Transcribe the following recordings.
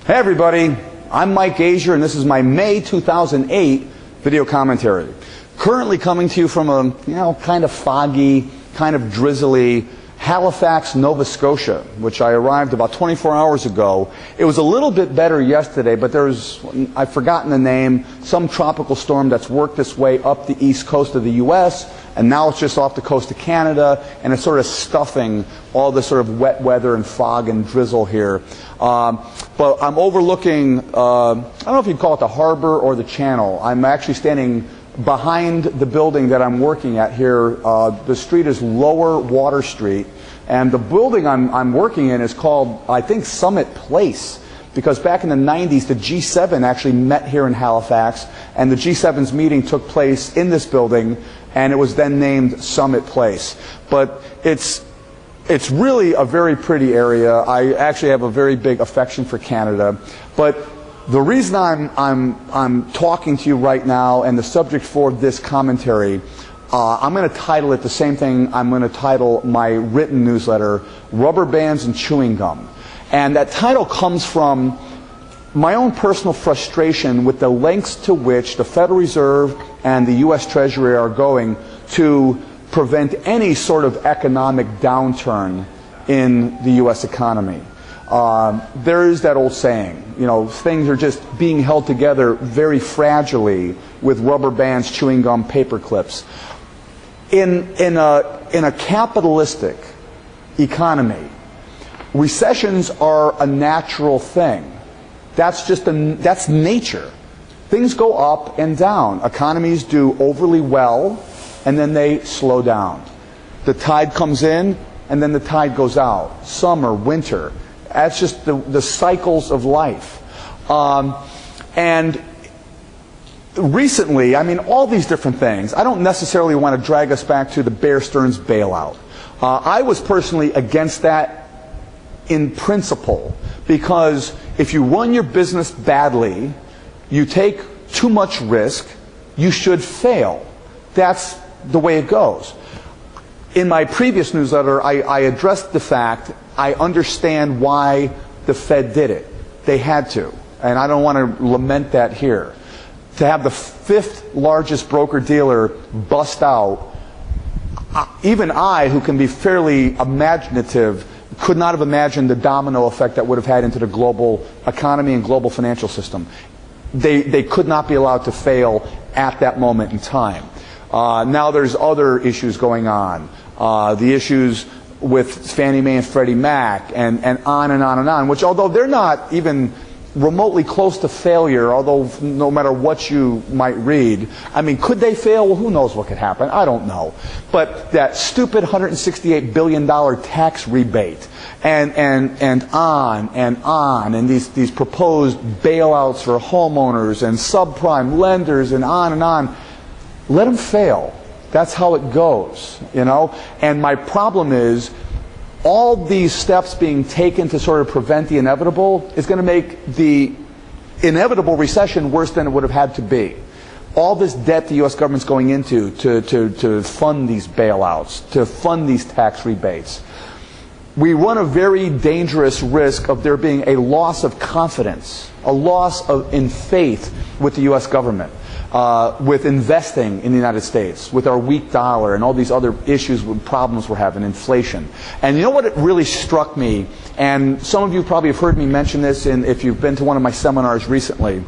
Hey everybody, I'm Mike Gasior and this is my May 2008 video commentary. Currently coming to you from a kind of foggy, kind of drizzly Halifax, Nova Scotia, which I arrived about 24 hours ago. It was a little bit better yesterday, but I've forgotten the name, some tropical storm that's worked its way up the east coast of the U.S., and now it's just off the coast of Canada, and it's sort of stuffing all this sort of wet weather and fog and drizzle here. But I'm overlooking, I don't know if you'd call it the harbor or the channel. I'm actually standing behind the building that I'm working at here. The street is Lower Water Street, and the building I'm working in is called, I think, Summit Place, because back in the 90s the G7 actually met here in Halifax, and the G7's meeting took place in this building, and it was then named Summit Place. But it's really a very pretty area. I actually have a very big affection for Canada, but the reason I'm talking to you right now, and the subject for this commentary, I'm going to title it the same thing I'm going to title my written newsletter, Rubber Bands and Chewing Gum. And that title comes from my own personal frustration with the lengths to which the Federal Reserve and the U.S. Treasury are going to prevent any sort of economic downturn in the U.S. economy. There is that old saying, things are just being held together very fragilely with rubber bands, chewing gum, paper clips. In a capitalistic economy, recessions are a natural thing. That's nature. Things go up and down. Economies do overly well, and then they slow down. The tide comes in, and then the tide goes out. Summer, winter. That's just the cycles of life. And recently, all these different things, I don't necessarily want to drag us back to the Bear Stearns bailout. I was personally against that in principle, because if you run your business badly, you take too much risk, you should fail. That's the way it goes. In my previous newsletter, I addressed the fact I understand why the Fed did it. They had to. And I don't want to lament that here. To have the fifth largest broker-dealer bust out, even I, who can be fairly imaginative, could not have imagined the domino effect that would have had into the global economy and global financial system. They could not be allowed to fail at that moment in time. Now there's other issues going on. The issues with Fannie Mae and Freddie Mac, and on and on and on, which, although they're not even remotely close to failure, although no matter what you might read, could they fail? Well, who knows what could happen? I don't know. But that stupid $168 billion tax rebate, and on, and these proposed bailouts for homeowners and subprime lenders, and on, let them fail. That's how it goes, And my problem is, all these steps being taken to sort of prevent the inevitable is going to make the inevitable recession worse than it would have had to be. All this debt the U.S. government's going into to fund these bailouts, to fund these tax rebates. We run a very dangerous risk of there being a loss of confidence, a loss in faith with the U.S. government. With investing in the United States, with our weak dollar and all these other issues with problems we're having, inflation. And you know what, it really struck me, and some of you probably have heard me mention this if you've been to one of my seminars recently.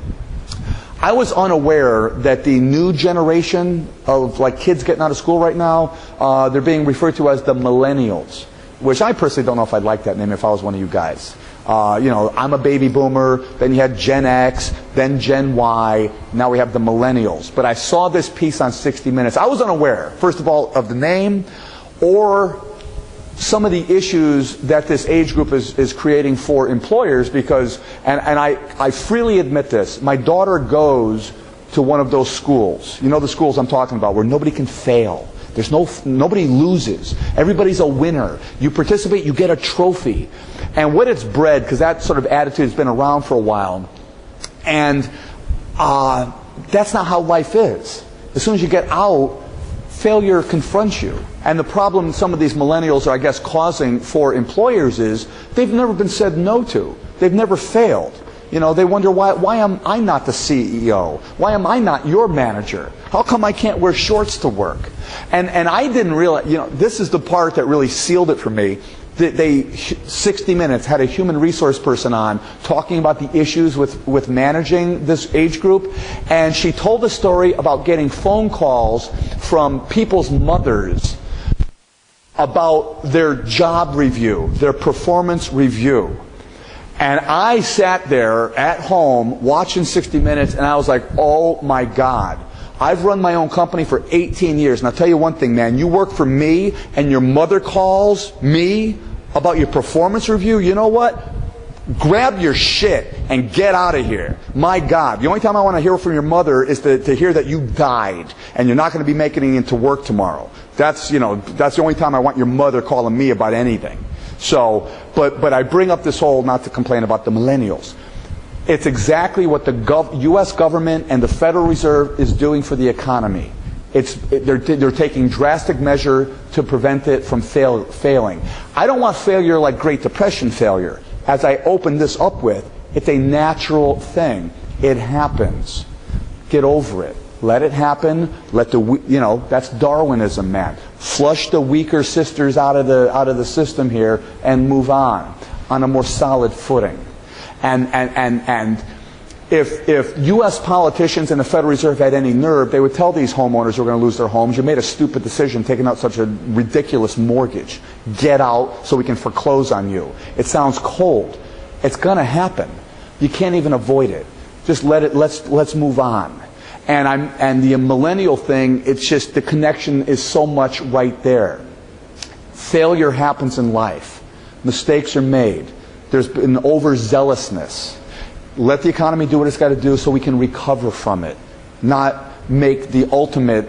I was unaware that the new generation of kids getting out of school right now, they're being referred to as the millennials, which I personally don't know if I'd like that name if I was one of you guys. I'm a baby boomer, then you had Gen X, then Gen Y, now we have the millennials. But I saw this piece on 60 Minutes. I was unaware, first of all, of the name or some of the issues that this age group is creating for employers, because, and I freely admit this, my daughter goes to one of those schools, the schools I'm talking about, where nobody can fail. Nobody loses. Everybody's a winner. You participate, you get a trophy. And what it's bred, because that sort of attitude has been around for a while, and that's not how life is. As soon as you get out, failure confronts you. And the problem some of these millennials are, causing for employers is they've never been said no to. They've never failed. You know, they wonder why am I not the CEO? Why am I not your manager? How come I can't wear shorts to work? And I didn't realize, you know, this is the part that really sealed it for me. They 60 Minutes had a human resource person on talking about the issues with managing this age group, and she told a story about getting phone calls from people's mothers about their job review, their performance review. And I sat there at home watching 60 Minutes, and I was like, oh my God. I've run my own company for 18 years, and I'll tell you one thing, man, you work for me, and your mother calls me about your performance review, you know what? Grab your shit and get out of here. My God, the only time I want to hear from your mother is to hear that you died, and you're not going to be making it into work tomorrow. That's, you know, that's the only time I want your mother calling me about anything. So, but I bring up this whole, not to complain about the millennials. It's exactly what the U.S. government and the Federal Reserve is doing for the economy. They're taking drastic measure to prevent it from failing. I don't want failure like Great Depression failure. As I open this up with, it's a natural thing. It happens. Get over it. Let it happen. Let the, you know, that's Darwinism, man. Flush the weaker sisters out of the system here and move on a more solid footing. And if U.S. politicians and the Federal Reserve had any nerve, they would tell these homeowners who are going to lose their homes, you made a stupid decision taking out such a ridiculous mortgage. Get out so we can foreclose on you. It sounds cold. It's going to happen. You can't even avoid it. Just let it. Let's move on. And the millennial thing, it's just the connection is so much right there. Failure happens in life. Mistakes are made. There's been overzealousness. Let the economy do what it's got to do so we can recover from it, not make the ultimate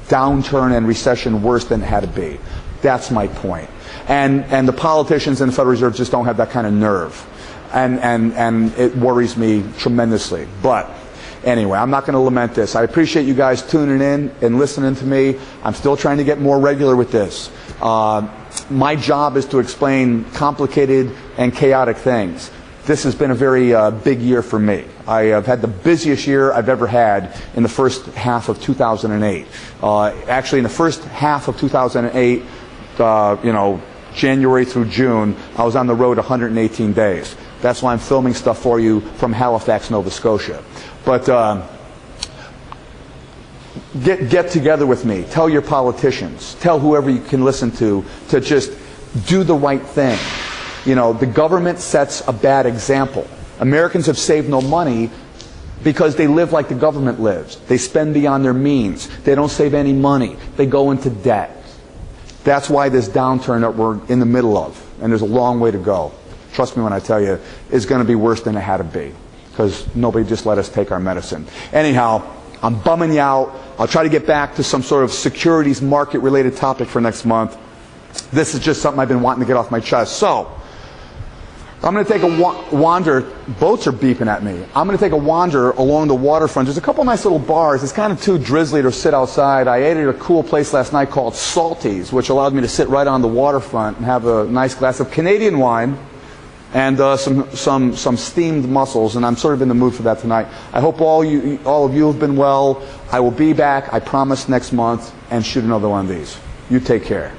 downturn and recession worse than it had to be. That's my point. And the politicians and the Federal Reserve just don't have that kind of nerve. And it worries me tremendously. But anyway, I'm not going to lament this. I appreciate you guys tuning in and listening to me. I'm still trying to get more regular with this. My job is to explain complicated and chaotic things. This has been a very big year for me. I have had the busiest year I've ever had in the first half of 2008. Actually, in the first half of 2008, you know, January through June, I was on the road 118 days. That's why I'm filming stuff for you from Halifax, Nova Scotia. But get together with me. Tell your politicians. Tell whoever you can listen to just do the right thing. You know, the government sets a bad example. Americans have saved no money because they live like the government lives. They spend beyond their means. They don't save any money. They go into debt. That's why this downturn that we're in the middle of, and there's a long way to go, trust me when I tell you, is going to be worse than it had to be, because nobody just let us take our medicine. Anyhow, I'm bumming you out. I'll try to get back to some sort of securities market related topic for next month. This is just something I've been wanting to get off my chest. So, I'm going to take a wander. Boats are beeping at me. I'm going to take a wander along the waterfront. There's a couple nice little bars. It's kind of too drizzly to sit outside. I ate at a cool place last night called Salty's, which allowed me to sit right on the waterfront and have a nice glass of Canadian wine and some steamed mussels. And I'm sort of in the mood for that tonight. I hope all of you have been well. I will be back, I promise, next month and shoot another one of these. You take care.